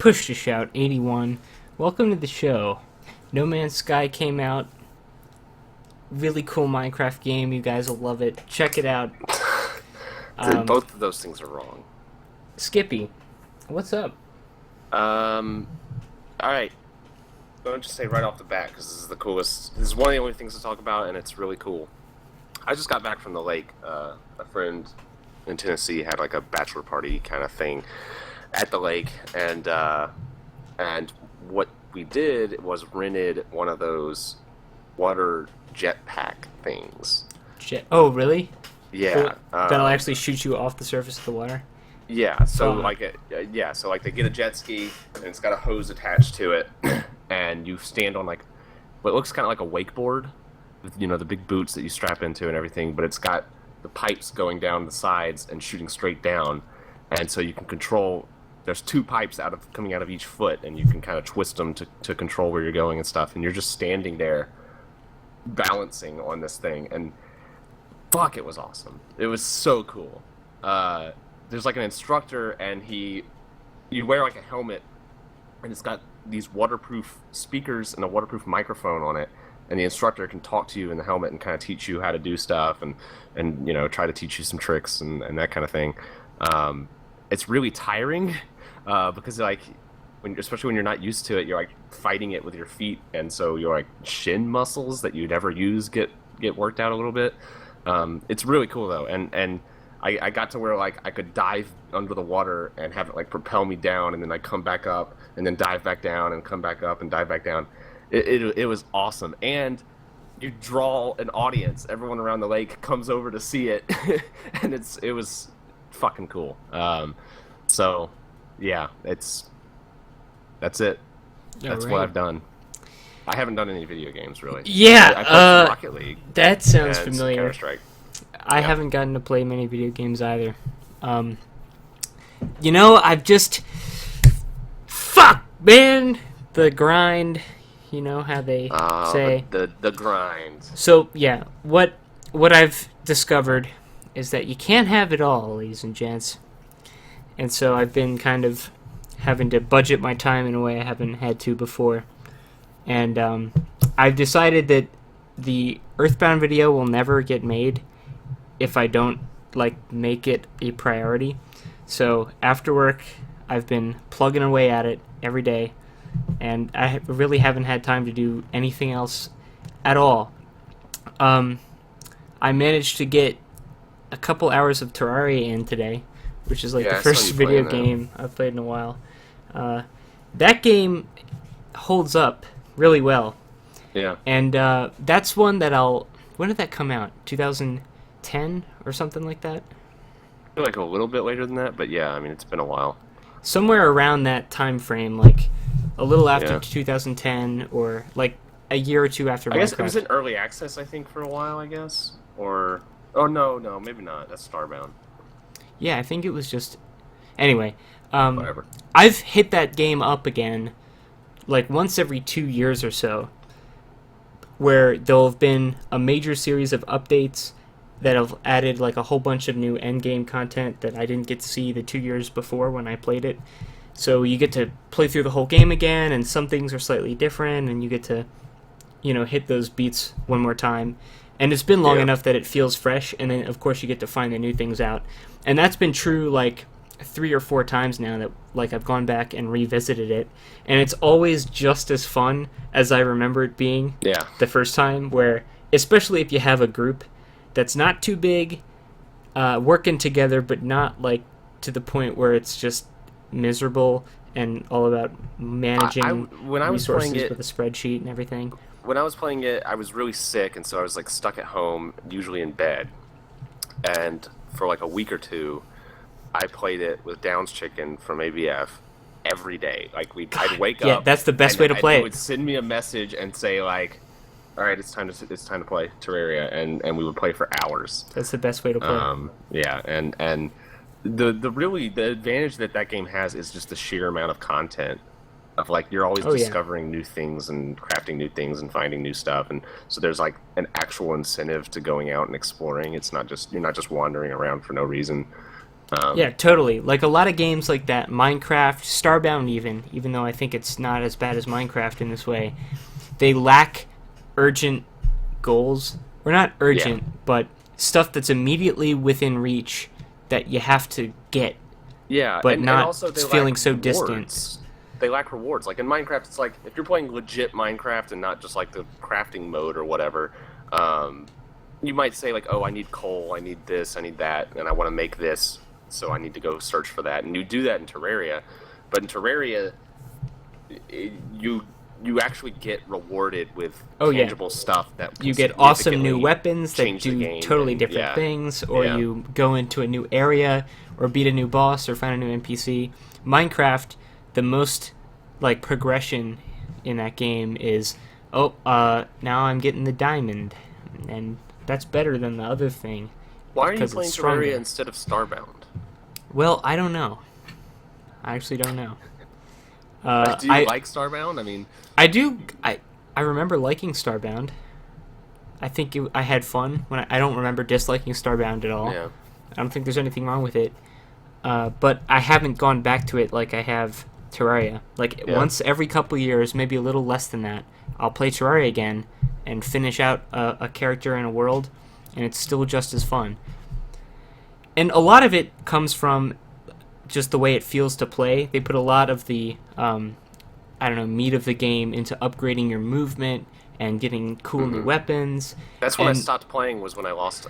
Push to Shout 81. Welcome to the show. No Man's Sky came out. Really cool Minecraft game. You guys will love it. Check it out. Both of those things are wrong. Skippy, what's up? Alright. Let me just say right off the bat, because this is the coolest. This is one of the only things to talk about, and it's really cool. I just got back from the lake. A friend in Tennessee had like a bachelor party kind of thing at the lake, and what we did was rented one of those water jetpack things. Oh, really? Yeah. That'll actually shoot you off the surface of the water? Yeah, so like they get a jet ski and it's got a hose attached to it, and you stand on like what looks kind of like a wakeboard, with, the big boots that you strap into and everything, but it's got the pipes going down the sides and shooting straight down, and so you can control. There's two pipes coming out of each foot, and you can kind of twist them to control where you're going and stuff, and you're just standing there balancing on this thing, and fuck, it was awesome. It was so cool. There's like an instructor, and you wear like a helmet, and it's got these waterproof speakers and a waterproof microphone on it, and the instructor can talk to you in the helmet and kind of teach you how to do stuff, and try to teach you some tricks and that kind of thing. It's really tiring because like especially when you're not used to it, you're like fighting it with your feet, and so your like shin muscles that you never use get worked out a little bit. It's really cool though, and I got to where like I could dive under the water and have it like propel me down, and then I come back up and then dive back down and come back up and dive back down. It was awesome, and you draw an audience. Everyone around the lake comes over to see it, and it was fucking cool. So yeah, that's it. That's what I've done. I haven't done any video games really. Yeah, I played Rocket League. That sounds familiar. Counter-Strike. I haven't gotten to play many video games either. I've just... Fuck, man! The grind, you know how they say. The grind. So, yeah, what I've discovered is that you can't have it all, ladies and gents. And so I've been kind of having to budget my time in a way I haven't had to before. And I've decided that the Earthbound video will never get made if I don't make it a priority. So after work, I've been plugging away at it every day, and I really haven't had time to do anything else at all. I managed to get a couple hours of Terraria in today, which is the first video game I've played in a while. That game holds up really well. Yeah. And that's one that when did that come out? 2010 or something like that? I feel like a little bit later than that, but yeah, I mean, it's been a while. Somewhere around that time frame, like a little after 2010, or like a year or two after Minecraft. I guess it was in early access, I think, for a while, I guess. Or, oh no, maybe not. That's Starbound. Yeah, I think it was just... Anyway, whatever. I've hit that game up again, like once every 2 years or so, where there'll have been a major series of updates that have added like a whole bunch of new endgame content that I didn't get to see the 2 years before when I played it. So you get to play through the whole game again, and some things are slightly different, and you get to, hit those beats one more time. And it's been long enough that it feels fresh, and then of course you get to find the new things out. And that's been true like 3 or 4 times now that like I've gone back and revisited it, and it's always just as fun as I remember it being the first time, where especially if you have a group that's not too big, working together, but not like to the point where it's just miserable and all about managing resources with a spreadsheet and everything. When I was playing it, I was really sick, and so I was like stuck at home, usually in bed. And for like a week or two, I played it with Downs Chicken from ABF every day. Like I'd wake up. Yeah, that's the best way to play it. He would send me a message and say like, "All right, it's time to play Terraria," and we would play for hours. That's the best way to play. Yeah, and the advantage that game has is just the sheer amount of content. Of like you're always discovering new things and crafting new things and finding new stuff, and so there's like an actual incentive to going out and exploring. You're not just wandering around for no reason. Yeah, totally. Like a lot of games like that, Minecraft, Starbound even though I think it's not as bad as Minecraft in this way, they lack urgent goals. Or not Yeah. urgent, but stuff that's immediately within reach that you have to get, Yeah, but and not also they feeling lack so distant. rewards. They lack rewards. Like in Minecraft, it's like if you're playing legit Minecraft and not just like the crafting mode or whatever, um, you might say like, "Oh, I need coal, I need this, I need that, and I want to make this, so I need to go search for that." And you do that in Terraria, but in Terraria, you actually get rewarded with Oh yeah. tangible stuff that can You get awesome new significantly weapons that change the do game. totally And, different yeah, things, or yeah, you go into a new area, or beat a new boss, or find a new NPC. Minecraft, the most like progression in that game is, now I'm getting the diamond, and that's better than the other thing Why are you because it's playing stronger. Terraria instead of Starbound? Well, I don't know. I actually don't know. Do you like Starbound? I mean, I do. I remember liking Starbound. I think I had fun when I don't remember disliking Starbound at all. yeah, I don't think there's anything wrong with it. But I haven't gone back to it like I have Terraria. Like yeah. once every couple years, maybe a little less than that, I'll play Terraria again and finish out a character in a world, and it's still just as fun. And a lot of it comes from just the way it feels to play. They put a lot of the I don't know, meat of the game into upgrading your movement and getting cool new weapons. That's when I And stopped playing. Was when I lost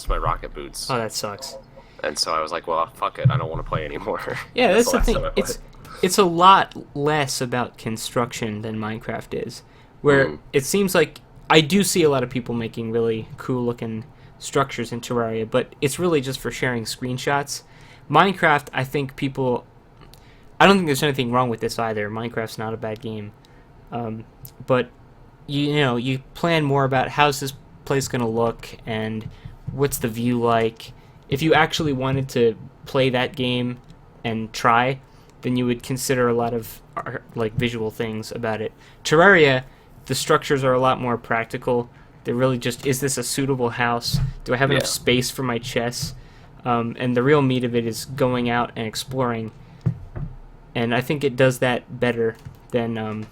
my rocket boots, oh, that sucks. and so I was like, well, fuck it, I don't want to play anymore. Yeah, that's the last thing. time I played. It's a lot less about construction than Minecraft is, where it seems like I do see a lot of people making really cool looking structures in Terraria, but it's really just for sharing screenshots. Minecraft, I think people. I don't think there's anything wrong with this either. Minecraft's not a bad game, but you plan more about how's this place going to look and what's the view like. If you actually wanted to play that game and try, then you would consider a lot of like visual things about it. Terraria, the structures are a lot more practical. They're really just, is this a suitable house? Do I have enough Yeah. space for my chests? And the real meat of it is going out and exploring. And I think it does that better than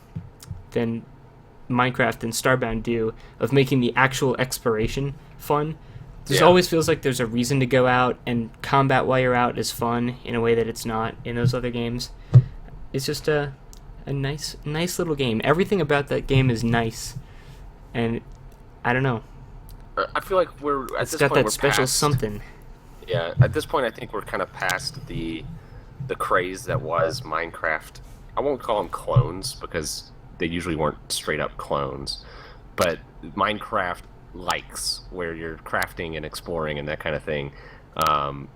Minecraft and Starbound do, of making the actual exploration fun. There Yeah. always feels like there's a reason to go out, and combat while you're out is fun in a way that it's not in those other games. It's just a nice little game. Everything about that game is nice, and I don't know. I feel like we're at It's this got point that we're special past, something. Yeah, at this point I think we're kind of past the craze that was Minecraft. I won't call them clones because they usually weren't straight up clones, but Minecraft likes where you're crafting and exploring and that kind of thing. Um,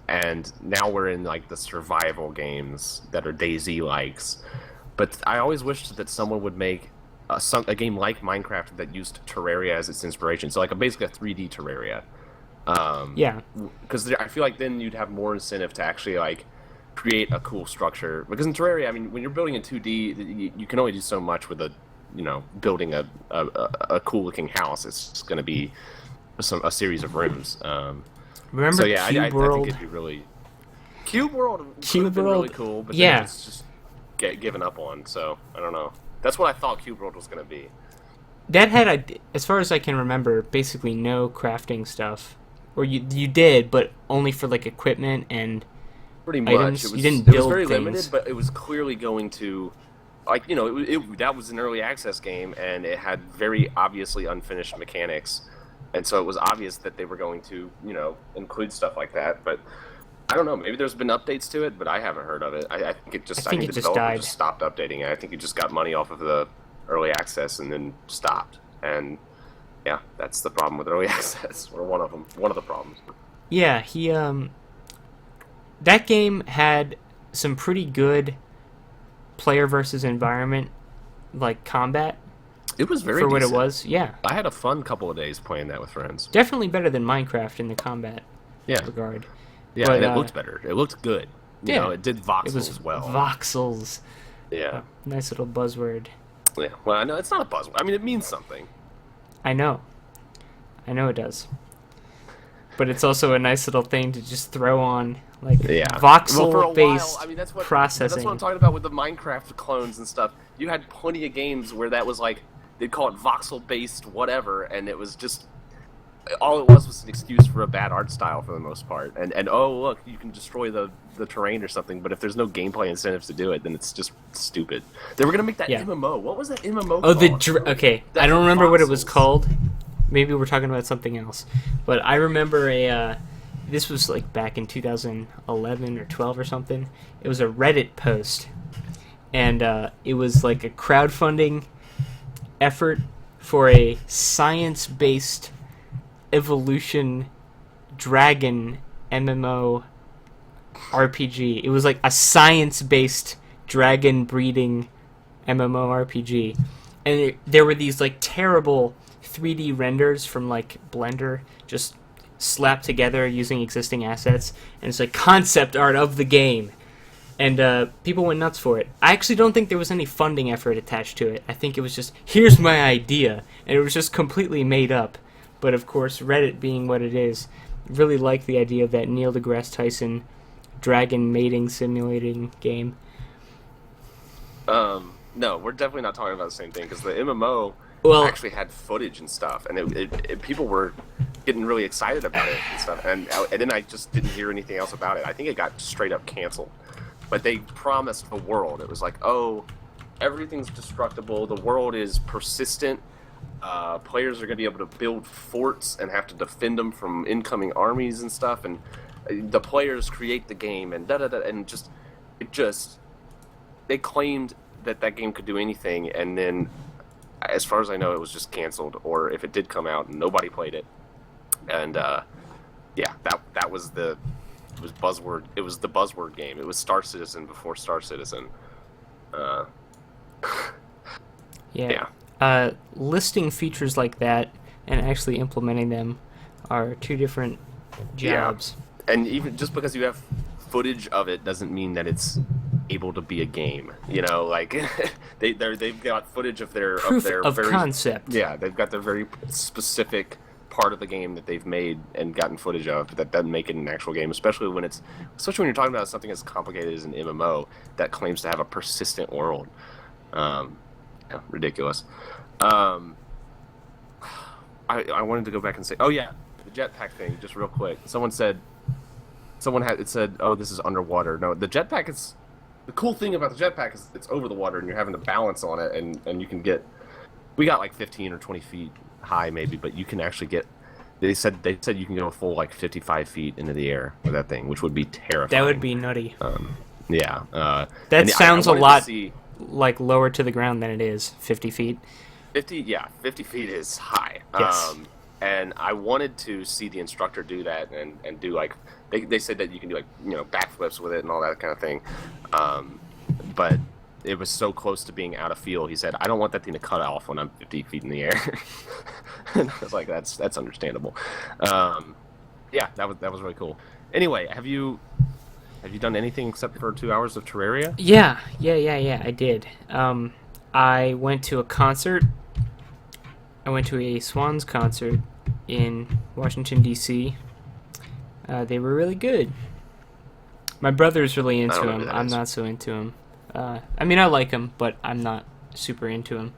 and now we're in like the survival games that are DayZ likes. But I always wished that someone would make a game like Minecraft that used Terraria as its inspiration. So like basically a 3D Terraria. Yeah, Because I feel like then you'd have more incentive to actually like create a cool structure. Because in Terraria, I mean, when you're building in 2D, you can only do so much with building a cool looking house. It's just going to be a series of rooms. remember So yeah, Cube I think World? it'd be really Cube World. Cube Could have been really World, cool, but yeah. then it's just given up on. So I don't know. That's what I thought Cube World was going to be. That had, as far as I can remember, basically no crafting stuff. Or you did, but only for like equipment and Pretty much. items. It was, You didn't it was build very things. limited, but it was clearly going to, like, that was an early access game, and it had very obviously unfinished mechanics, and so it was obvious that they were going to, include stuff like that. But I don't know. Maybe there's been updates to it, but I haven't heard of it. I think it just. I think think it the just developer died. just stopped updating it. I think it just got money off of the early access and then stopped. And yeah, that's the problem with early access, or one of them. One of the problems. Yeah, that game had some pretty good player versus environment, like combat It was very for what it decent. was. Yeah, I had a fun couple of days playing that with friends. definitely better than Minecraft in the combat Yeah, regard. yeah, But, and it looked better. It looked good. Yeah. It did It voxels was as well. voxels. Yeah, Nice little buzzword. yeah. Well, I know it's not a buzzword. I mean, it means something. I know it does. but it's also a nice little thing to just throw on, like Yeah. voxel Well, for a based while, I mean, that's processing. what I'm talking about with the Minecraft clones and stuff. You had plenty of games where that was like they'd call it voxel based whatever, and it was just all it was an excuse for a bad art style for the most part. And oh look, you can destroy the terrain or something, but if there's no gameplay incentives to do it, then it's just stupid. They were gonna make that Yeah. MMO. What was that MMO? Oh, called? okay. That's I don't remember what it was voxels. called. Maybe we're talking about something else. But I remember this was like back in 2011 or 12 or something. It was a Reddit post, and it was like a crowdfunding effort for a science-based evolution dragon MMO RPG. It was like a science-based dragon breeding MMORPG, and there were these like terrible 3D renders from like Blender just slapped together using existing assets, and it's like concept art of the game, and people went nuts for it. I actually don't think there was any funding effort attached to it. I think it was just, here's my idea, and it was just completely made up. But of course, Reddit being what it is, really liked the idea of that Neil deGrasse Tyson dragon mating simulating game. No, we're definitely not talking about the same thing because the MMO Well, actually had footage and stuff, and people were getting really excited about it and stuff. And then I just didn't hear anything else about it. I think it got straight up canceled. But they promised the world. It was like, oh, everything's destructible. The world is persistent. Players are going to be able to build forts and have to defend them from incoming armies and stuff. And the players create the game and da da da. And they claimed that game could do anything, and then, as far as I know, it was just canceled. Or if it did come out, nobody played it. And yeah, that was the buzzword. It was the buzzword game. It was Star Citizen before Star Citizen. yeah. Listing features like that and actually implementing them are two different jobs. Yeah. And even just because you have footage of it doesn't mean that it's able to be a game. You know, like they've got footage of their Proof of their of very, concept. Yeah, they've got their very specific part of the game that they've made and gotten footage of, but that doesn't make it an actual game, especially when you're talking about something as complicated as an MMO that claims to have a persistent world. Yeah, ridiculous. I wanted to go back and say, oh yeah, the jetpack thing, just real quick. Someone said, oh, this is underwater. No, the jetpack is, the cool thing about the jetpack is it's over the water and you're having to balance on it, and you can we got like 15 or 20 feet high maybe, but you can actually they said you can go a full like 55 feet into the air with that thing, which would be terrifying. That would be nutty. Yeah. That sounds a lot see, like lower to the ground than it is. 50 feet. 50 feet is high. Yes. And I wanted to see the instructor do that and do like, they said that you can do like, backflips with it and all that kind of thing. But it was so close to being out of field. He said, I don't want that thing to cut off when I'm 50 feet in the air. And I was like, that's understandable. Yeah, that was really cool. Anyway, have you done anything except for 2 hours of Terraria? Yeah, I did. I went to a concert. I went to a Swans concert in Washington, D.C. They were really good. My brother's really into him. I'm not so into him. I mean, I like him, but I'm not super into him.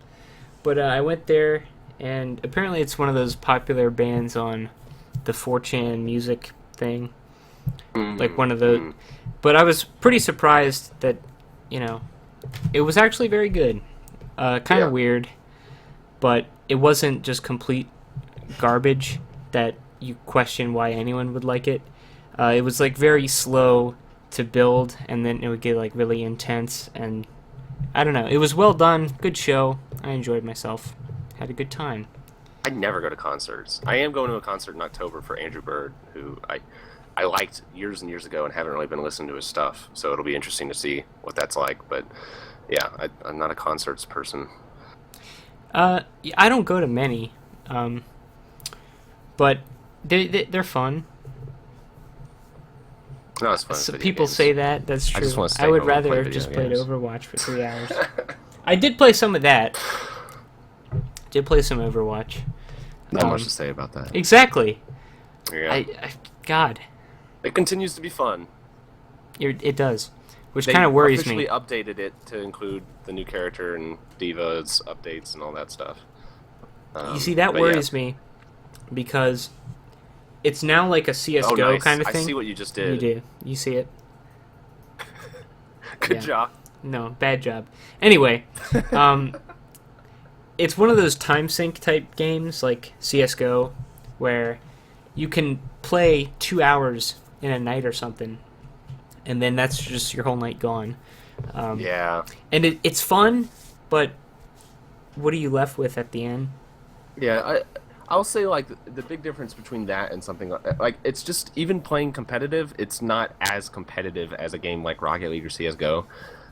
But I went there, and apparently it's one of those popular bands on the 4chan music thing. Like one of the... But I was pretty surprised that, it was actually very good. Kind of weird, but it wasn't just complete garbage that you question why anyone would like it. It was like very slow to build, and then it would get like really intense, and I don't know. It was well done, good show. I enjoyed myself, had a good time. I never go to concerts. I am going to a concert in October for Andrew Bird, who I liked years and years ago and haven't really been listening to his stuff, so it'll be interesting to see what that's like. But yeah, I'm not a concerts person. I don't go to many, but they're fun. No, it's fun. So people say that. That's true. I just want to stay I would home and play rather video just played games. Overwatch for 3 hours. I did play some of that. Did play some Overwatch. Not much to say about that. Exactly. Yeah. God, It continues to be fun. it does, which They kind of worries officially me. updated it to include the new character and Diva's updates and all that stuff. You see, that But yeah. worries me because it's now like a Oh, CS:GO nice. kind of I see thing. what you just You did. do. You see it. Good Yeah. job. No, bad job. Anyway, um, it's one of those time sink type games like CS:GO, where you can play 2 hours in a night or something, and then that's just your whole night gone. Um, Yeah. and it's fun, but what are you left with at the end? Yeah, I'll say like the big difference between that and something like it's just even playing competitive, it's not as competitive as a game like Rocket League or CS:GO.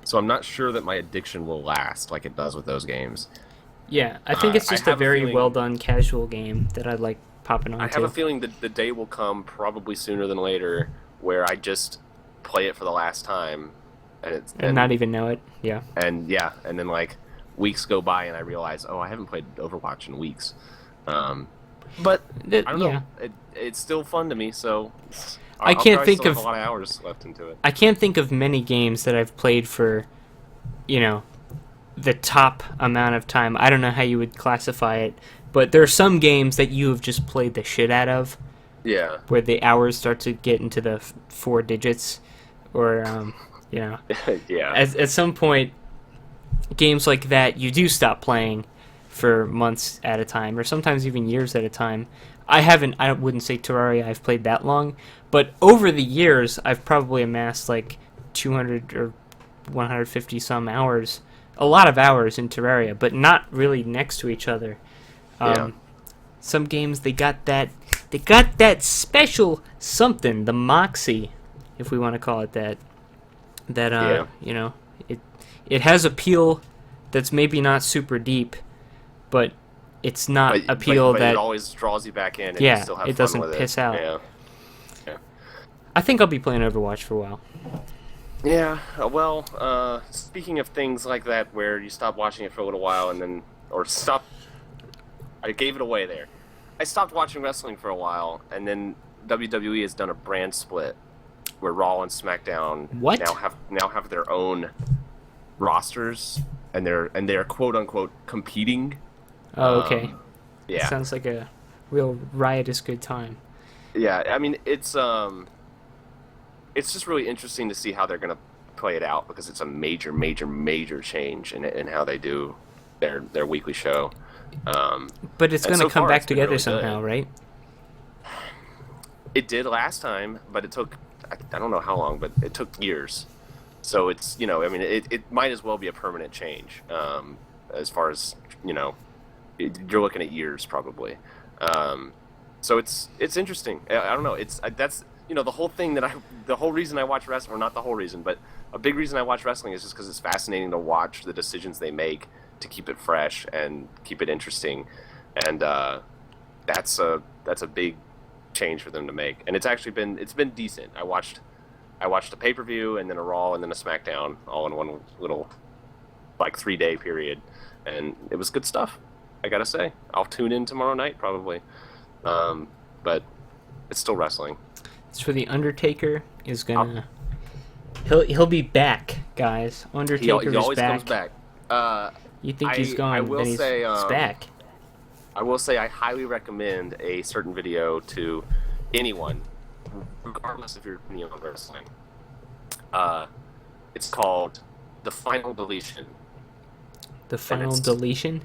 So I'm not sure that my addiction will last like it does with those games. Yeah, I think it's I just a have a very well feeling done casual game that I like popping I have a onto, feeling that the day will come probably sooner than later where I just play it for the last time and it's and not even know it. Yeah. and yeah, and then like weeks go by and I realize, oh, I haven't played Overwatch in weeks. Um, but I don't know. Yeah. It's still fun to me, so I I'll can't probably think still have of a lot of hours left into it. I can't think of many games that I've played for, you know, the top amount of time. I don't know how you would classify it, but there are some games that you have just played the shit out of, Yeah, where the hours start to get into the four digits, or you know, yeah, at some point, games like that you do stop playing for months at a time, or sometimes even years at a time. I wouldn't say Terraria I've played that long, but over the years I've probably amassed like 200 or 150 some hours, a lot of hours in Terraria, but not really next to each other. yeah. Um, some games they got that special something, the moxie, if we want to call it that. That Yeah. it it has appeal that's maybe not super deep, but it's not appeal But it that, always draws you back in, and you yeah, still have it fun doesn't with piss it. out. Yeah, yeah, I think I'll be playing Overwatch for a while. yeah. Well, speaking of things like that, where you stop watching it for a little while and then, or stop. I gave it away there. I stopped watching wrestling for a while, and then WWE has done a brand split where Raw and SmackDown What? now have their own rosters, and they're quote unquote competing. Oh, okay. Yeah, Sounds like a real riotous good time. yeah. I mean, it's just really interesting to see how they're gonna play it out because it's a major, major, major change in how they do their weekly show. But it's And going to so come far, back it's been together really somehow, good. right? It did last time, but it took I don't know how long, but it took years. So it's I mean it might as well be a permanent change. As far as you're looking at years probably. So it's interesting. I don't know. That's the whole thing the whole reason I watch wrestling, or not the whole reason, but a big reason I watch wrestling is just because it's fascinating to watch the decisions they make to keep it fresh and keep it interesting, and that's a big change for them to make. And it's been decent. I watched a pay-per-view and then a Raw and then a SmackDown all in one little like 3-day period, and it was good stuff. I gotta say, I'll tune in tomorrow night probably, but it's still wrestling. So the Undertaker is gonna he'll be back, guys. Undertaker He is always back. comes back. You think he's I gone, will then he's say, back. I will say I highly recommend a certain video to anyone, regardless if you're opinion on wrestling. It's called The Final Deletion. The final it's- deletion.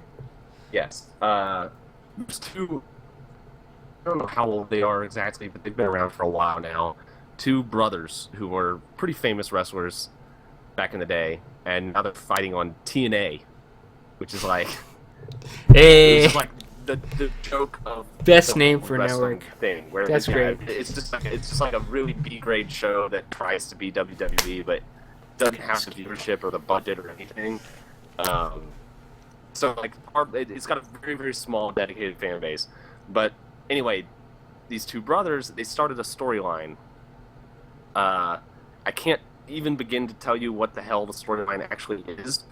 Yes. There's two. I don't know how old they are exactly, but they've been around for a while now. Two brothers who were pretty famous wrestlers back in the day, and now they're fighting on TNA, which is like Hey, it's like the joke of best the name whole for wrestling network. thing. Where That's great. It's just like a really B grade show that tries to be WWE, but doesn't have the viewership or the budget or anything. So like it's got a very, very small dedicated fan base. But anyway, these two brothers, they started a storyline. I can't even begin to tell you what the hell the storyline actually is,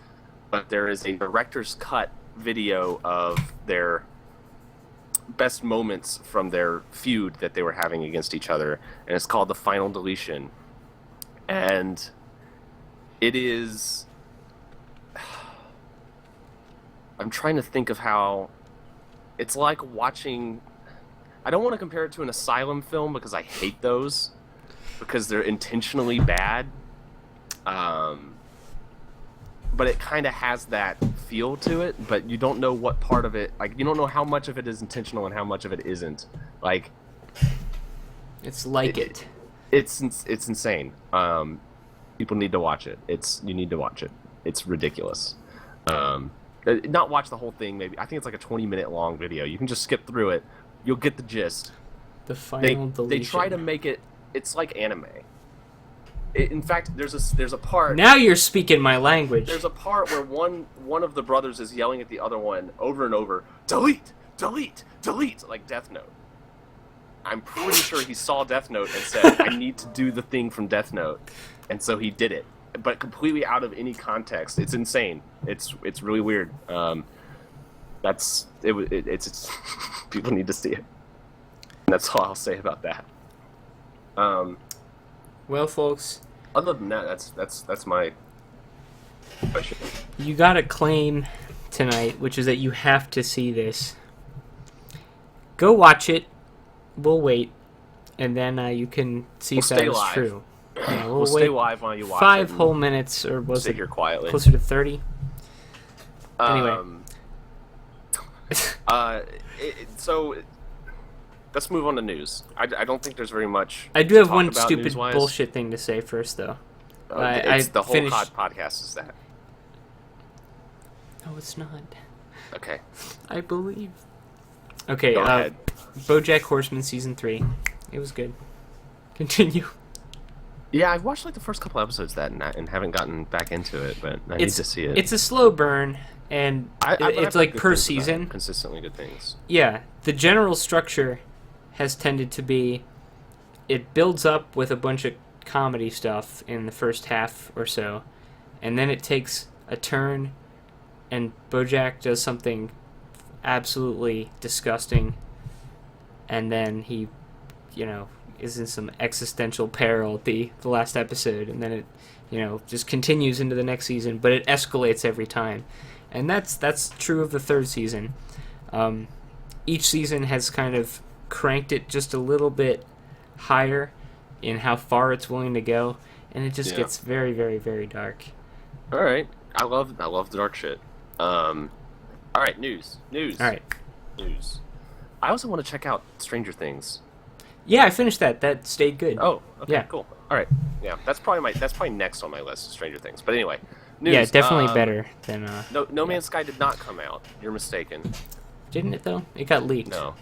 but there is a director's cut video of best moments from their feud that they were having against each other, and it's called The Final Deletion. And it is... I'm trying to think of how... It's like watching... I don't want to compare it to an Asylum film because I hate those, because they're intentionally bad. But it kind of has that feel to it, but you don't know what part of it... Like, you don't know how much of it is intentional and how much of it isn't. Like... It's like it. It's insane. People need to watch it. You need to watch it. It's ridiculous. Not watch the whole thing. Maybe I think it's like a 20-minute long video. You can just skip through it. You'll get the gist. The Final Deletion. They try to make it. It's like anime. In fact, there's a part. Now you're speaking my language. There's a part where one of the brothers is yelling at the other one over and over, "Delete, delete, delete," like Death Note. I'm pretty sure he saw Death Note and said, "I need to do the thing from Death Note," and so he did it, but completely out of any context. It's insane. It's really weird. It's people need to see it. And that's all I'll say about that. Well, folks, other than that, that's my question. You got a claim tonight, which is that you have to see this. Go watch it. We'll wait, and then you can see if that is true. Yeah, we'll stay live while you watch 5 whole minutes, or was sit it here quietly. Closer to 30? Anyway. So let's move on to news. I don't think there's very much. I do have one about stupid news-wise. bullshit thing to say first, though. The whole podcast is that. No, it's not. Okay. I believe. Okay, Go ahead. BoJack Horseman Season 3. It was good. Continue. Yeah, I've watched like the first couple episodes of that and haven't gotten back into it, but I need to see it. It's a slow burn, and it's like per season. Consistently good things. Yeah, the general structure has tended to be, it builds up with a bunch of comedy stuff in the first half or so, and then it takes a turn, and BoJack does something absolutely disgusting, and then he, is in some existential peril at the last episode, and then it, just continues into the next season, but it escalates every time. And that's true of the third season. Each season has kind of cranked it just a little bit higher in how far it's willing to go, and it just gets very, very, very dark. All right. I love the dark shit. All right, news. All right. News. I also want to check out Stranger Things. Yeah, I finished that. That stayed good. Oh, okay, yeah. Cool. All right. Yeah, that's probably next on my list, Stranger Things. But anyway, news. Yeah, definitely better than No Man's Sky did not come out. You're mistaken. Didn't it though? It got leaked. No.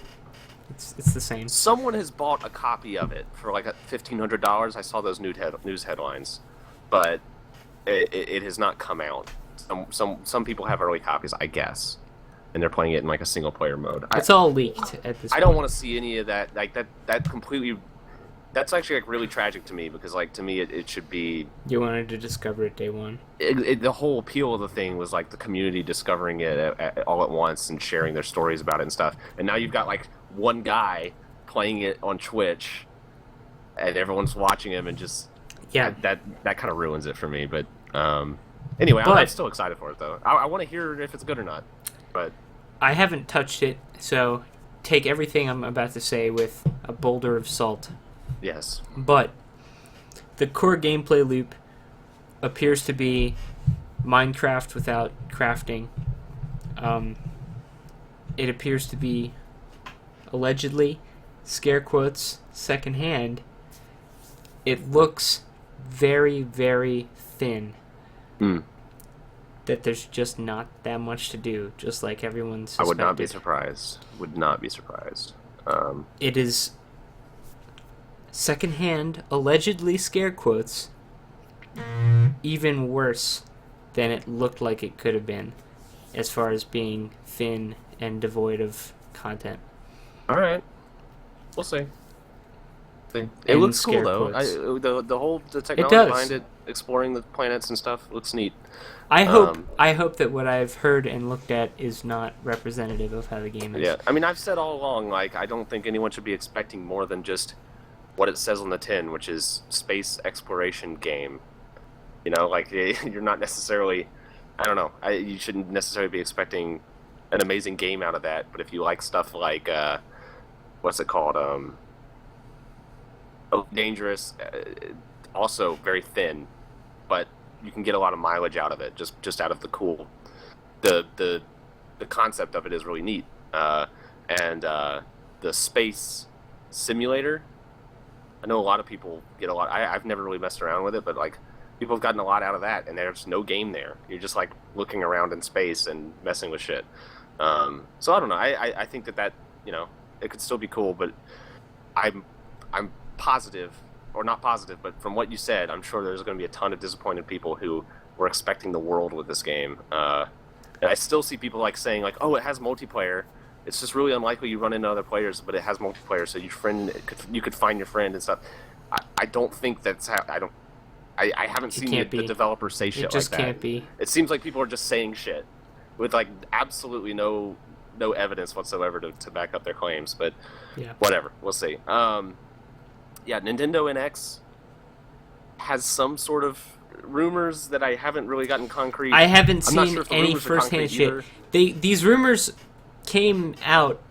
It's the same. Someone has bought a copy of it for like $1,500. I saw those news headlines, but it has not come out. Some people have early copies, I guess, and they're playing it in like a single player mode. It's all leaked at this point. I don't want to see any of that. Like that completely. That's actually like really tragic to me because like to me it should be. You wanted to discover it day one. The whole appeal of the thing was like the community discovering it all at once and sharing their stories about it and stuff. And now you've got like one guy playing it on Twitch, and everyone's watching him, and just that kind of ruins it for me. But anyway, I'm still excited for it though. I want to hear if it's good or not. But I haven't touched it, so take everything I'm about to say with a boulder of salt. Yes. But the core gameplay loop appears to be Minecraft without crafting. It appears to be allegedly, scare quotes, secondhand. It looks very, very thin. That there's just not that much to do, just like everyone suspected. I would not be surprised. Would not be surprised. It is secondhand, allegedly scare quotes, even worse than it looked like it could have been, as far as being thin and devoid of content. All right, we'll see. It looks cool though. The technology behind it exploring the planets and stuff. Looks neat. I hope Um, I hope that what I've heard and looked at is not representative of how the game is. yeah, I mean, I've said all along, like, I don't think anyone should be expecting more than just what it says on the tin, which is space exploration game. You know, like you're not necessarily, I don't know, you shouldn't necessarily be expecting an amazing game out of that. But if you like stuff like, what's it called, Dangerous, also very thin, but you can get a lot of mileage out of it, just out of the cool, the the concept of it is really neat, and the space simulator. I know a lot of people get a lot. I've never really messed around with it, but like people have gotten a lot out of that, and there's no game there. You're just like looking around in space and messing with shit. So I don't know. I think that you know it could still be cool, but I'm positive, or not positive, but from what you said, I'm sure there's going to be a ton of disappointed people who were expecting the world with this game. And I still see people like saying like, "Oh, it has multiplayer. It's just really unlikely you run into other players, but it has multiplayer, so you could find your friend and stuff." I don't think that's how. I haven't seen the developers say shit like that. It just can't be. It seems like people are just saying shit with like absolutely no evidence whatsoever to back up their claims. But yeah, whatever, we'll see. Yeah, Nintendo NX has some sort of rumors that I haven't really gotten concrete. I haven't seen sure any firsthand shit. These rumors came out,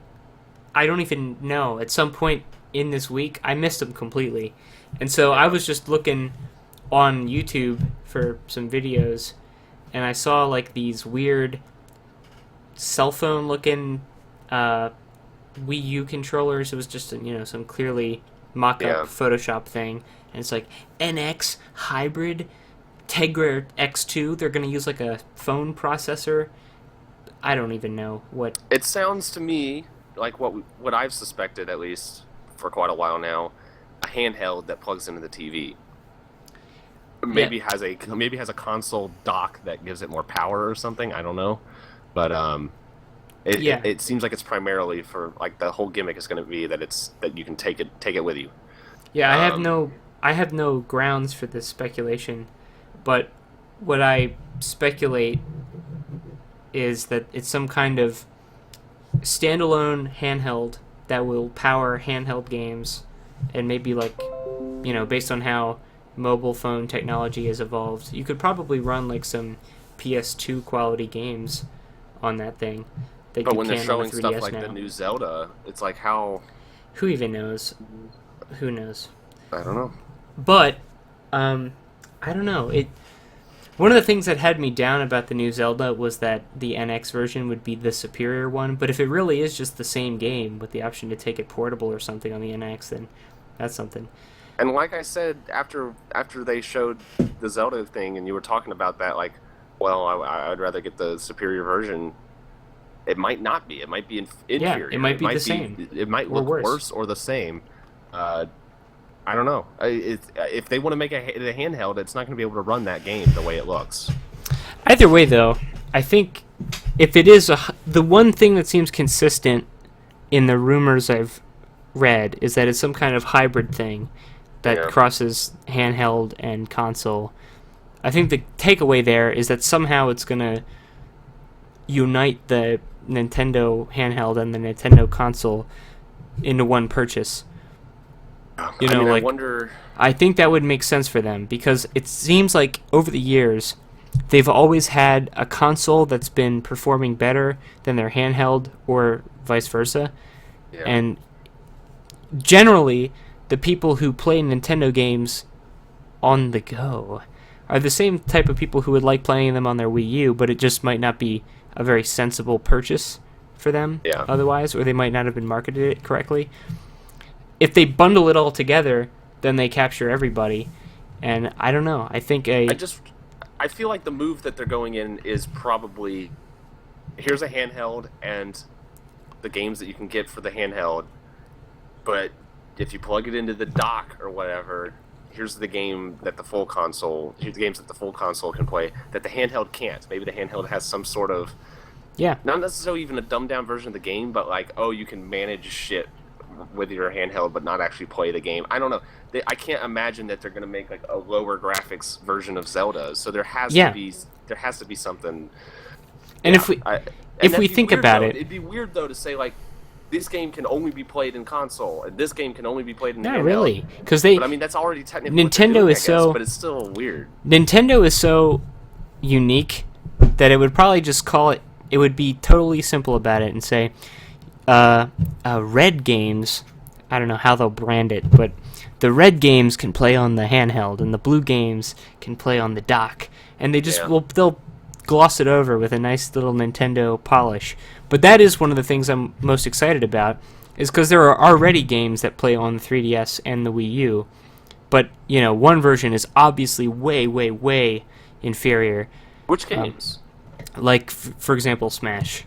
I don't even know, at some point in this week. I missed them completely. And so I was just looking on YouTube for some videos, and I saw like these weird cell phone looking Wii U controllers. It was just some clearly mock-up Photoshop thing, and it's like NX hybrid Tegra X2. They're gonna use like a phone processor. I don't even know what. It sounds to me like what I've suspected, at least for quite a while now, a handheld that plugs into the TV. Maybe has a console dock that gives it more power or something. I don't know, but it seems like it's primarily for like the whole gimmick is going to be that you can take it with you. Yeah, I have no grounds for this speculation, but what I speculate is that it's some kind of standalone handheld that will power handheld games, and maybe like based on how mobile phone technology has evolved, you could probably run like some PS2 quality games on that thing. But when they're showing stuff like the new Zelda, it's like how... Who even knows? Who knows? I don't know. But, I don't know. One of the things that had me down about the new Zelda was that the NX version would be the superior one, but if it really is just the same game with the option to take it portable or something on the NX, then that's something. And like I said, after they showed the Zelda thing and you were talking about that, like, well, I'd rather get the superior version. It might not be. It might be inferior. Yeah, it might be the same. It might look worse or the same. I don't know. If they want to make a handheld, it's not going to be able to run that game the way it looks. Either way, though, I think if it is the one thing that seems consistent in the rumors I've read is that it's some kind of hybrid thing that crosses handheld and console. I think the takeaway there is that somehow it's going to unite the Nintendo handheld and the Nintendo console into one purchase. I wonder... I think that would make sense for them, because it seems like over the years they've always had a console that's been performing better than their handheld, or vice versa. Yeah. And generally, the people who play Nintendo games on the go are the same type of people who would like playing them on their Wii U, but it just might not be a very sensible purchase for them otherwise, or they might not have been marketed it correctly. If they bundle it all together, then they capture everybody, and I don't know. I think I feel like the move that they're going in is probably, here's a handheld and the games that you can get for the handheld, but if you plug it into the dock or whatever, here's the game that the full console, here's the games that the full console can play that the handheld can't. Maybe the handheld has some sort of, not necessarily even a dumbed down version of the game, but like, oh, you can manage shit with your handheld, but not actually play the game. I don't know. I can't imagine that they're going to make like a lower graphics version of Zelda. So there has Yeah. to be something. And Yeah, if we and if that'd we be think weird, about though. it, It'd be weird though to say like this game can only be played in console, and this game can only be played in not handheld. really, because they But I mean, that's already technically what Nintendo they're doing, is I guess, so but it's still weird. Nintendo is so unique that it would probably just call it. It would be totally simple about it and say, red games. I don't know how they'll brand it, but the red games can play on the handheld, and the blue games can play on the dock, and they just they'll gloss it over with a nice little Nintendo polish. But that is one of the things I'm most excited about, is because there are already games that play on the 3DS and the Wii U, but one version is obviously way, way, way inferior. Which games? Like for example, Smash,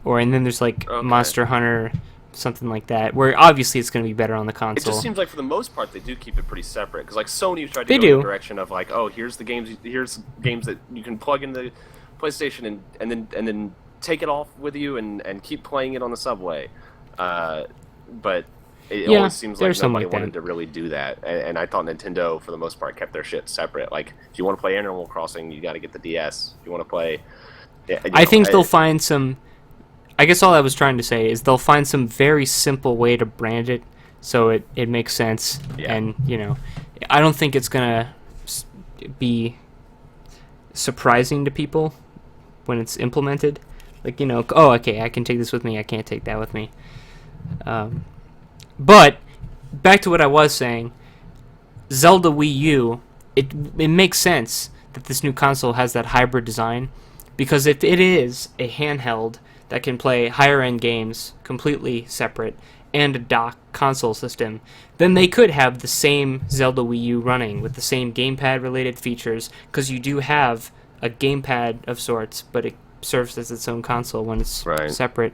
and then there's like Monster Hunter, something like that, where obviously it's going to be better on the console. It just seems like for the most part they do keep it pretty separate, because like Sony tried to They go do. in the direction of like, oh, here's games that you can plug in the PlayStation and then take it off with you and keep playing it on the subway. But it always seems like nobody wanted to really do that, and I thought Nintendo for the most part kept their shit separate. Like if you want to play Animal Crossing, you got to get the DS. If you want to play, I think they'll find some. I guess all I was trying to say is they'll find some very simple way to brand it so it makes sense. Yeah. And, I don't think it's going to be surprising to people when it's implemented. Like, oh, okay, I can take this with me, I can't take that with me. But, back to what I was saying, Zelda Wii U, it makes sense that this new console has that hybrid design, because if it is a handheld that can play higher-end games completely separate and a dock console system, then they could have the same Zelda Wii U running with the same gamepad-related features, because you do have a gamepad of sorts, but it serves as its own console when it's separate.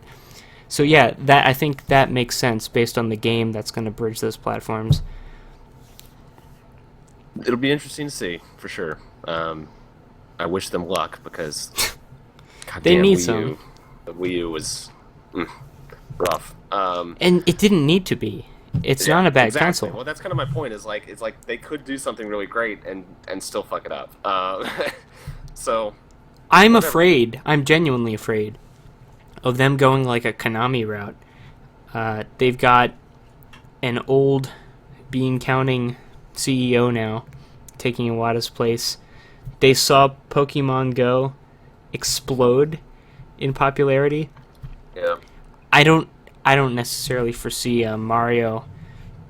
So yeah, I think that makes sense based on the game that's going to bridge those platforms. It'll be interesting to see, for sure. I wish them luck, because they need Wii some. U. The Wii U was rough. And it didn't need to be. It's not a bad console. Well, that's kind of my point. It's like they could do something really great and still fuck it up. So I'm afraid. I'm genuinely afraid of them going like a Konami route. They've got an old bean counting CEO now taking Iwata's place. They saw Pokemon Go explode in popularity. Yeah. I don't necessarily foresee Mario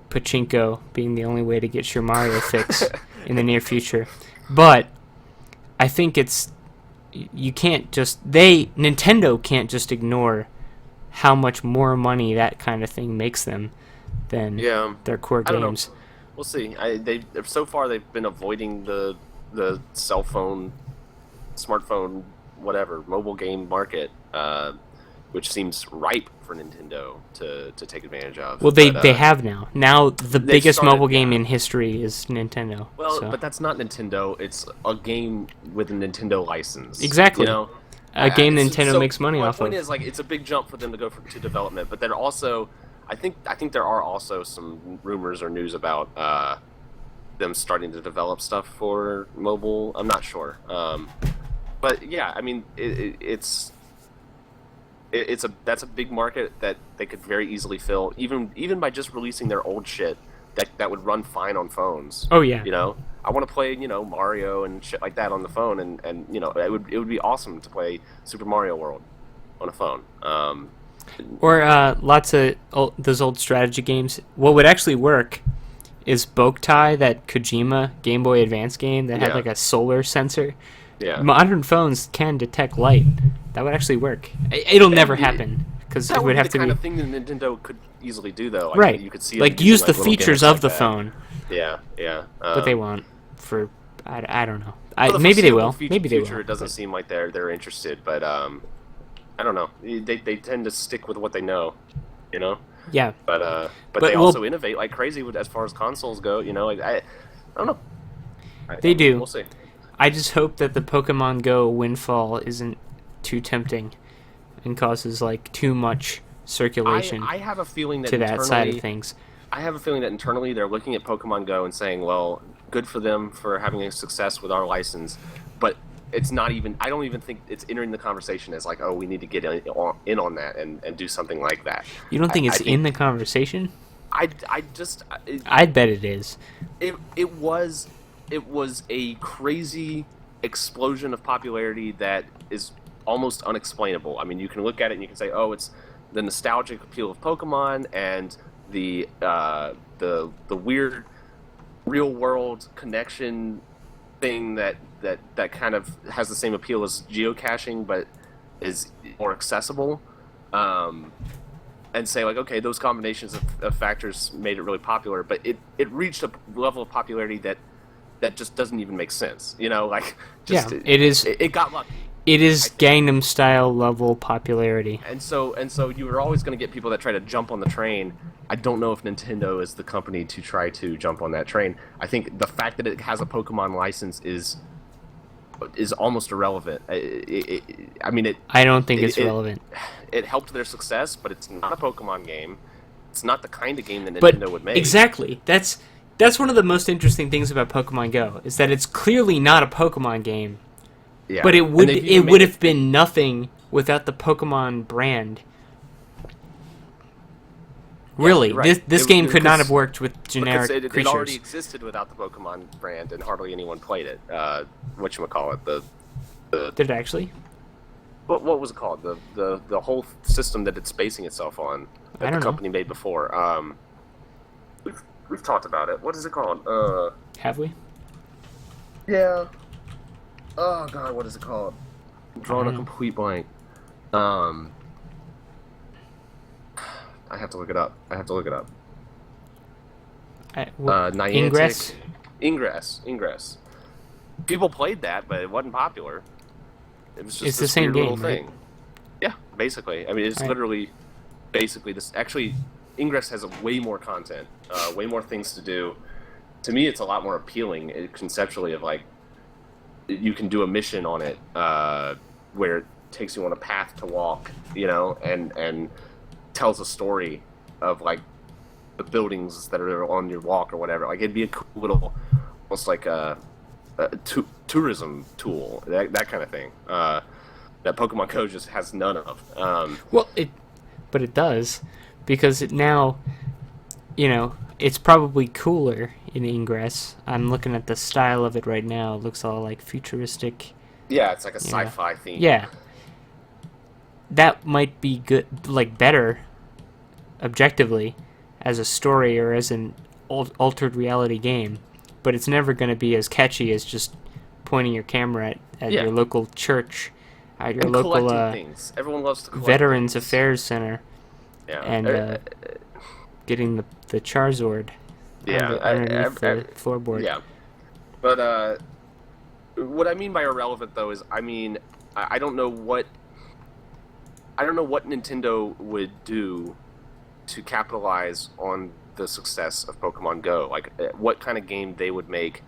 Pachinko being the only way to get your Mario fix in the near future. But I think Nintendo can't just ignore how much more money that kind of thing makes them than their core games. We'll see. So far they've been avoiding the cell phone, smartphone, whatever, mobile game market, which seems ripe for Nintendo to take advantage of. Well, they have now. Now the biggest mobile game in history is Nintendo. Well, but that's not Nintendo. It's a game with a Nintendo license. Exactly. A game Nintendo makes money off of. My point is, like, it's a big jump for them to go to development, but then also, I think there are also some rumors or news about them starting to develop stuff for mobile. I'm not sure. But yeah, I mean, that's a big market that they could very easily fill, even by just releasing their old shit that would run fine on phones. Oh yeah. I want to play Mario and shit like that on the phone, and it would be awesome to play Super Mario World on a phone. Or lots of those old strategy games. What would actually work is Boktai, that Kojima Game Boy Advance game that had like a solar sensor. Yeah. Modern phones can detect light. That would actually work. It'll never happen because it would have to be the kind of thing that Nintendo could easily do, though. Right. You could see like use the features of the phone. Yeah. But they won't. I don't know. For Maybe they will. Future, Maybe they will. It doesn't seem like they're interested, but I don't know. They tend to stick with what they know, Yeah. But they also innovate like crazy as far as consoles go. Like I don't know. They do. We'll see. I just hope that the Pokemon Go windfall isn't too tempting and causes like too much circulation I have a feeling that to that side of internally, things. I have a feeling that internally they're looking at Pokemon Go and saying, well, good for them for having a success with our license, but it's not even. I don't even think it's entering the conversation as like, oh, we need to get in on that and do something like that. You don't think I it's think in the conversation? I just I'd bet it is. it was a crazy explosion of popularity that is almost unexplainable. I mean, you can look at it and you can say, oh, it's the nostalgic appeal of Pokemon and the weird real world connection thing that kind of has the same appeal as geocaching but is more accessible, and say like, okay, those combinations of factors made it really popular, but it reached a level of popularity that just doesn't even make sense, like just Yeah, it is. it got lucky. It is Gangnam Style level popularity. And so you were always going to get people that try to jump on the train. I don't know if Nintendo is the company to try to jump on that train. I think the fact that it has a Pokemon license is almost irrelevant. I mean, I don't think it's relevant. It helped their success, but it's not a Pokemon game. It's not the kind of game that But Nintendo would make. exactly, that's one of the most interesting things about Pokemon Go is that it's clearly not a Pokemon game. Yeah. But it And would they've even would made have been nothing without the Pokemon brand. Really, right. this game could not have worked with generic because it creatures. already existed without the Pokemon brand, and hardly anyone played it. Whatchamacallit, the Did it actually? what was it called? The whole system that it's basing itself on I that the don't know. company made before. We've talked about it. What is it called? Have we? Yeah. Oh God, what is it called? I'm drawing a know. complete blank. I have to look it up. Niantic. Ingress? Ingress. People played that, but it wasn't popular. It was just It's the this same weird little game, right? thing. Yeah, basically. I mean, it's Right. literally, basically this. Actually, Ingress has way more content, way more things to do. To me, it's a lot more appealing conceptually. Of like, you can do a mission on it where it takes you on a path to walk, and tells a story of like the buildings that are on your walk or whatever. Like, it'd be a cool little, almost like a tourism tool, that kind of thing. That Pokemon Go just has none of. Well, but it does, because now, it's probably cooler in Ingress. I'm looking at the style of it right now. It looks all like futuristic. Yeah, it's like a sci-fi theme. Yeah. That might be good, like better, objectively, as a story or as an altered reality game, but it's never going to be as catchy as just pointing your camera at Yeah. your local church, at your And local collecting things. Everyone loves to collect Veterans things. Affairs Center, Yeah. and getting the Charizard underneath the floorboard. Yeah. But what I mean by irrelevant, though, is I don't know what Nintendo would do to capitalize on the success of Pokemon Go. Like, what kind of game they would make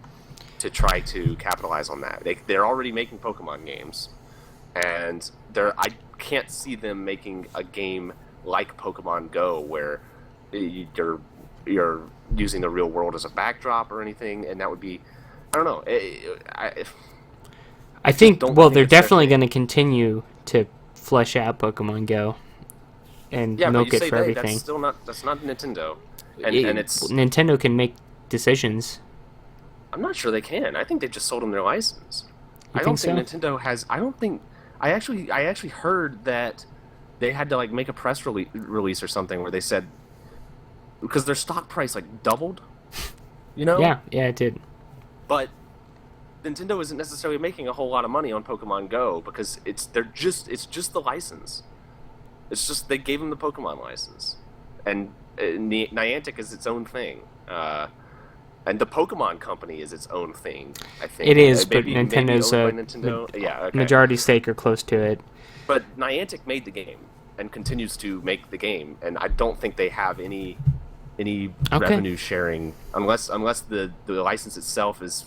to try to capitalize on that. They're already making Pokemon games, and I can't see them making a game like Pokemon Go where you're using the real world as a backdrop or anything, and that would be, I don't know. I think, don't well, think they're it's their definitely thing. going to continue to flesh out Pokemon Go and Yeah, but milk you it say for they, everything. that's not Nintendo, and it's. Nintendo can make decisions. I'm not sure they can. I think they just sold them their license. You I don't think think Nintendo has. I don't think. I actually heard that they had to like make a press release or something where they said, because their stock price like doubled, Yeah, it did. But Nintendo isn't necessarily making a whole lot of money on Pokemon Go because it's just the license. It's just they gave them the Pokemon license, and Niantic is its own thing, and the Pokemon Company is its own thing. I think It is, but maybe Nintendo's owned by Nintendo. Yeah, okay. majority stake or close to it. But Niantic made the game and continues to make the game, and I don't think they have any revenue sharing unless the license itself is.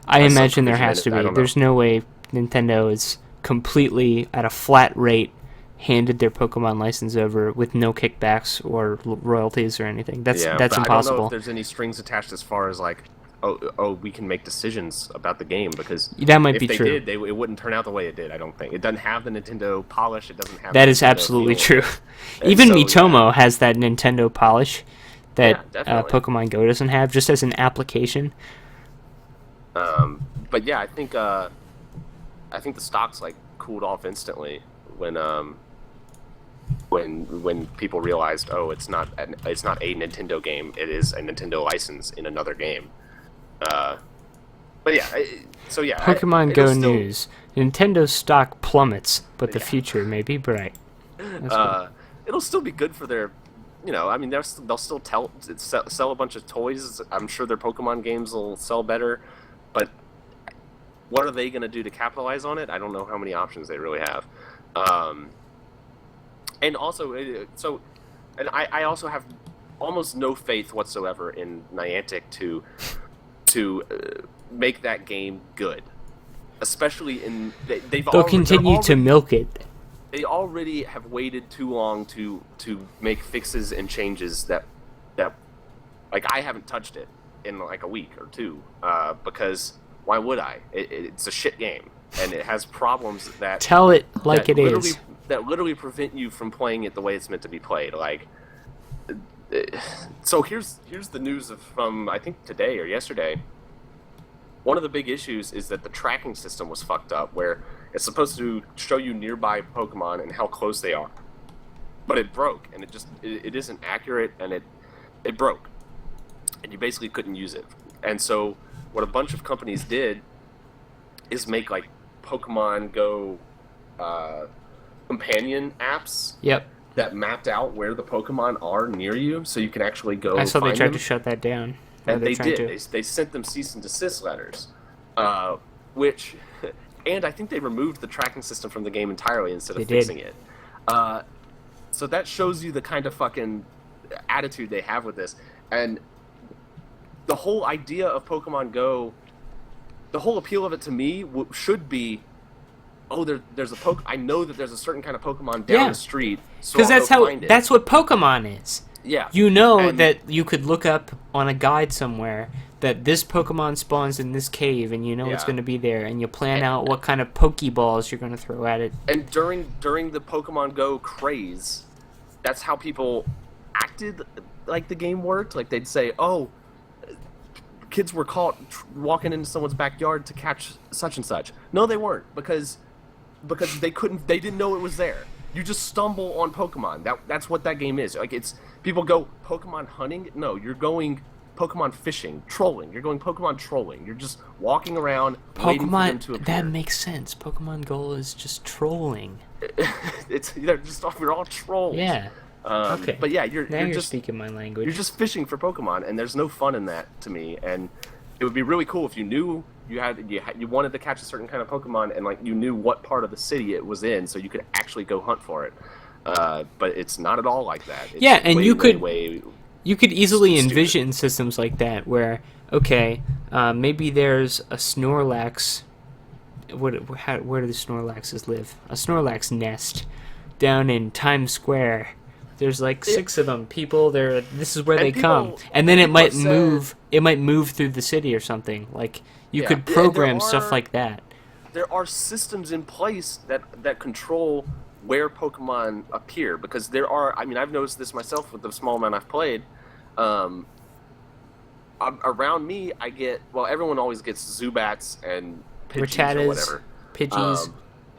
I has some imagine there provision in has it. to I be. don't know. There's no way Nintendo is completely at a flat rate handed their Pokemon license over with no kickbacks or royalties or anything. That's Yeah, that's but I don't know if impossible. there's any strings attached as far as like, we can make decisions about the game, because That might if be they true. did, it wouldn't turn out the way it did. I don't think it doesn't have the Nintendo polish. It doesn't have That the is Nintendo absolutely feel. true. And Even so, Miitomo has that Nintendo polish that Yeah, definitely. Pokemon Go doesn't have, just as an application. But yeah, I think the stocks like cooled off instantly when when people realized, oh, it's not a Nintendo game. It is a Nintendo license in another game. But yeah, so yeah, Pokemon it'll Go still, news: Nintendo stock plummets, but the Yeah. future may be bright. That's cool. It'll still be good for their, I mean, they'll still sell a bunch of toys. I'm sure their Pokemon games will sell better, but what are they going to do to capitalize on it? I don't know how many options they really have. And also, I also have almost no faith whatsoever in Niantic to make that game good, especially They'll continue to milk it. they already have waited too long to make fixes and changes that like I haven't touched it in like a week or two, because why would I? It's a shit game, and it has problems that Tell it like that it literally, is. that literally prevent you from playing it the way it's meant to be played. Like, so here's the news from I think today or yesterday. One of the big issues is that the tracking system was fucked up, where it's supposed to show you nearby Pokemon and how close they are, but it broke, and it isn't accurate, and it broke, and you basically couldn't use it. And so what a bunch of companies did is make like Pokemon Go companion apps Yep. that mapped out where the Pokemon are near you, so you can actually go. I saw they find tried them. to shut that down. Or And they're they trying did. They sent them cease and desist letters, which, and I think they removed the tracking system from the game entirely instead of They did. fixing it. So that shows you the kind of fucking attitude they have with this. And the whole idea of Pokemon Go, the whole appeal of it to me should be, oh, there's a I know that there's a certain kind of Pokemon down Yeah. the street, so Because I'll go find it. that's what Pokemon is. Yeah. You know And- that you could look up on a guide somewhere that this Pokemon spawns in this cave, and you know it's Yeah. going to be there, and you plan out what kind of Pokeballs you're going to throw at it. And during the Pokemon Go craze, that's how people acted like the game worked. Like they'd say, "Oh, kids were caught walking into someone's backyard to catch such and such." No, they weren't, because they didn't know it was there. You just stumble on Pokemon. That's what that game is. Like it's people go Pokemon hunting. No, you're going Pokemon fishing, trolling. You're going Pokemon trolling. You're just walking around waiting for them to Pokemon, appear. that makes sense. Pokemon Go is just trolling. We're all trolls. Yeah. Okay. But yeah, Now you're you're just speaking my language. you're just fishing for Pokemon, and there's no fun in that to me. And it would be really cool if you knew you wanted to catch a certain kind of Pokemon, and like you knew what part of the city it was in, so you could actually go hunt for it. But it's not at all like that. It's Yeah, and way, you way, could- way, You could easily Stupid. envision systems like that where, okay, maybe there's a Snorlax. Where do the Snorlaxes live? A Snorlax nest down in Times Square. There's like 6 of them. People, this is where And they come, people- and then it people might have said- move. It might move through the city or something. Like you Yeah, could and there program stuff are- like that. there are systems in place that control where Pokemon appear, because there are. I mean, I've noticed this myself with the small amount I've played. Around me, I get everyone always gets Zubats and Pidgeys or Rattatas, whatever. Pidgeys.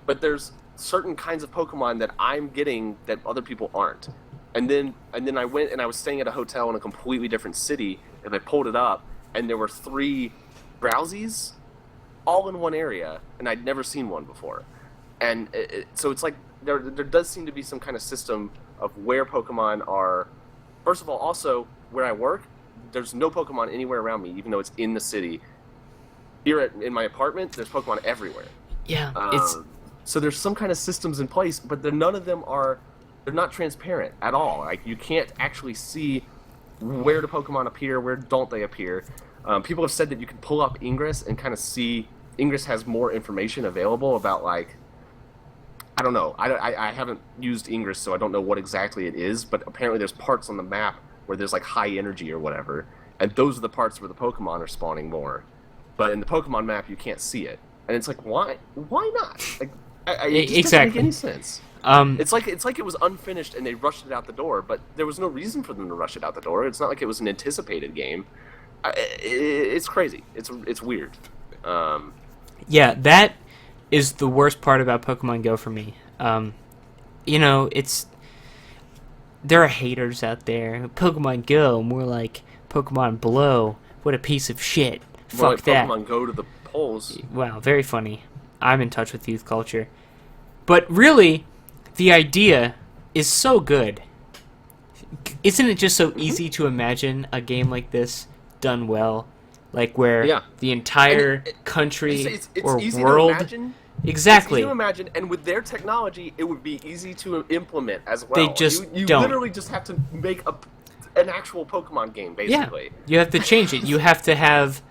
But there's certain kinds of Pokemon that I'm getting that other people aren't. And then I went and I was staying at a hotel in a completely different city, and I pulled it up, and there were 3 Drowsies all in one area, and I'd never seen one before. And so it's like there does seem to be some kind of system of where Pokemon are. First of all, also where I work, there's no Pokemon anywhere around me, even though it's in the city. Here in my apartment, there's Pokemon everywhere. Yeah, it's So there's some kind of systems in place, but none of them they're not transparent at all. Like you can't actually see where do Pokemon appear, where don't they appear. People have said that you can pull up Ingress and kind of see Ingress has more information available about like I don't know. I haven't used Ingress, so I don't know what exactly it is. But apparently, there's parts on the map where there's like high energy or whatever, and those are the parts where the Pokemon are spawning more. But in the Pokemon map, you can't see it, and it's like, why? Why not? Like, it just doesn't make any sense. It's like it was unfinished and they rushed it out the door, but there was no reason for them to rush it out the door. It's not like it was an anticipated game. It's crazy. It's weird. Yeah, that is the worst part about Pokemon Go for me. You know, there are haters out there. Pokemon Go, more like Pokemon Blow. What a piece of shit. More Fuck like that. Pokemon Go to the polls. Wow, very funny. I'm in touch with youth culture. But really, the idea is so good. Isn't it just so easy to imagine a game like this done well? Like where the entire country it's or easy world... to imagine. Exactly. It's easy to imagine, and with their technology, it would be easy to implement as well. They just you don't. literally just have to make an actual Pokemon game, basically. Yeah, you have to change it. You have to have...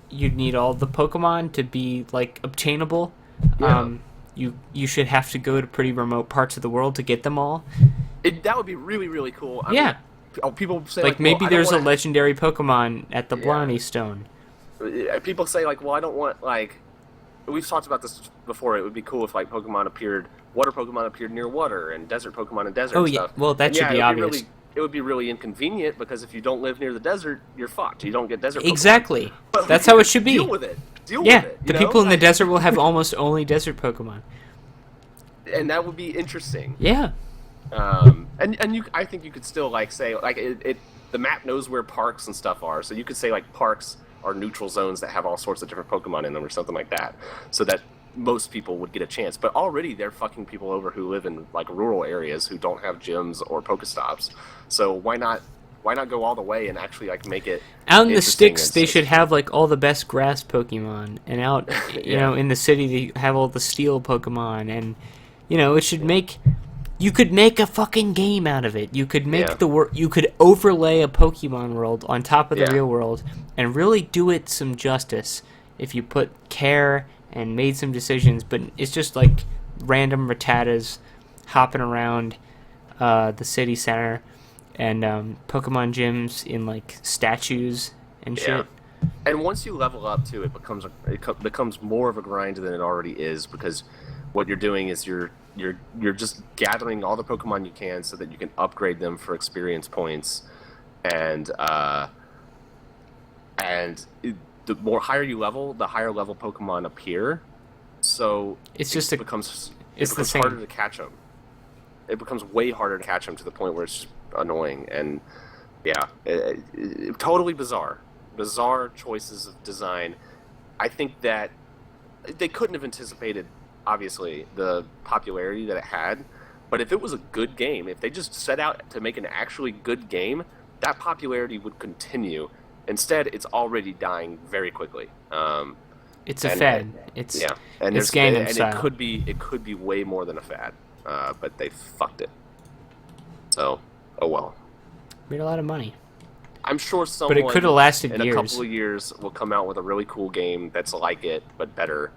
You'd need all the Pokemon to be, like, obtainable. Yeah. You should have to go to pretty remote parts of the world to get them all. That would be really, really cool. I Yeah. mean, people say, Like, maybe well, there's a legendary Pokemon at the Blarney Stone. People say, like, well, I don't want, like... We've talked about this before. It would be cool if, like, water Pokemon appeared near water, and desert Pokemon in desert Oh, and yeah. stuff. Well, that should be obvious. It would be really inconvenient, because if you don't live near the desert, you're fucked. You don't get desert Pokemon. Exactly. But That's how it should be. Deal with it. Deal Yeah, with it. the people in the desert will have almost only desert Pokemon. And that would be interesting. Yeah. I think you could still, like, say, like, the map knows where parks and stuff are, so you could say, like, parks are neutral zones that have all sorts of different Pokemon in them or something like that, so that most people would get a chance. But already they're fucking people over who live in, like, rural areas who don't have gyms or Pokestops. So why not go all the way and actually, like, make it out in the sticks? and They should have, like, all the best grass Pokemon, and out you know, in the city they have all the steel Pokemon, and you know, it should make... You could make a fucking game out of it. You could make you could overlay a Pokemon world on top of the real world and really do it some justice if you put care and made some decisions. But it's just like random Rattatas hopping around the city center, and Pokemon gyms in, like, statues and shit. And once you level up too, it becomes more of a grind than it already is, because what you're doing is you're just gathering all the Pokemon you can so that you can upgrade them for experience points, and the more higher you level, the higher level Pokemon appear. So it becomes harder to catch them. It becomes way harder to catch them, to the point where it's just annoying. And totally bizarre choices of design. I think that they couldn't have anticipated, obviously, the popularity that it had, but if it was a good game, if they just set out to make an actually good game, that popularity would continue. Instead, it's already dying very quickly. It's a fad. It's Gangnam Style. It could be way more than a fad, but they fucked it. So, oh well. Made a lot of money. I'm sure someone, but it could have lasted in years. a couple of years, will come out with a really cool game that's like it but better.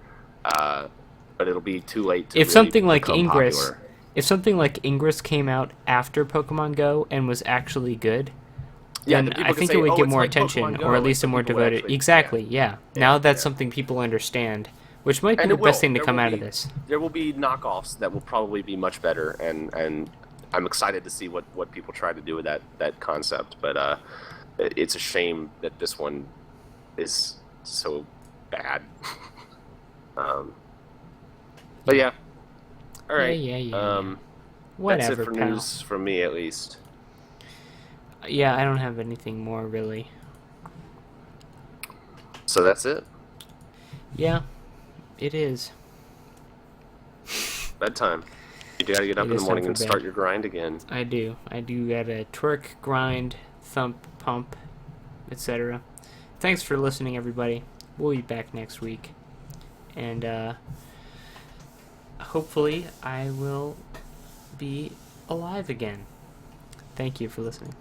But it'll be too late to if really something like become Ingress, popular. If something like Ingress came out after Pokemon Go and was actually good, then I think it would get more attention, or at least a more devoted. Exactly. Yeah. Now that's something people understand, which might be the best thing to come out of this. There will be knockoffs that will probably be much better, and I'm excited to see what people try to do with that concept. But it's a shame that this one is so bad. But yeah. All right. Yeah. Whatever, that's it for news from me, at least. Yeah, I don't have anything more, really. So that's it? Yeah, it is. Bedtime. You gotta get up in the morning and start your grind again. I do. Gotta twerk, grind, thump, pump, etc. Thanks for listening, everybody. We'll be back next week. And, hopefully I will be alive again. Thank you for listening.